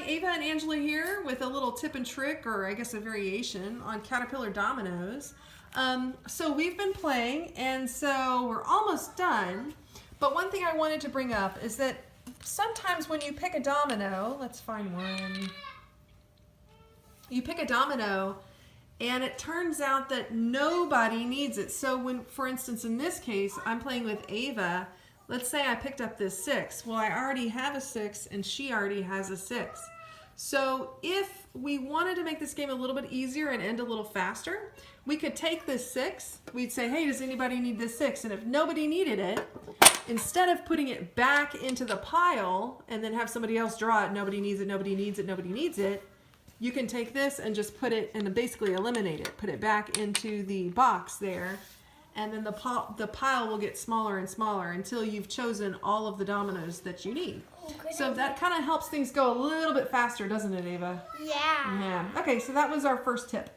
Ava and Angela here with a little tip and trick, or I guess a variation, on Caterpillar Dominoes. So we've been playing, and so we're almost done. But one thing I wanted to bring up is that sometimes when you pick a domino, let's find one. You pick a domino, and it turns out that nobody needs it. So when, for instance, in this case, I'm playing with Ava. Let's say I picked up this 6. Well, I already have a 6 and she already has a 6. So if we wanted to make this game a little bit easier and end a little faster, we could take this 6. We'd say, hey, does anybody need this 6? And if nobody needed it, instead of putting it back into the pile and then have somebody else draw it, nobody needs it, nobody needs it, nobody needs it, you can take this and just put it and basically eliminate it. Put it back into the box there. And then the pile will get smaller and smaller until you've chosen all of the dominoes that you need. So that kind of helps things go a little bit faster, doesn't it, Ava? Yeah. Yeah. Okay, so that was our first tip.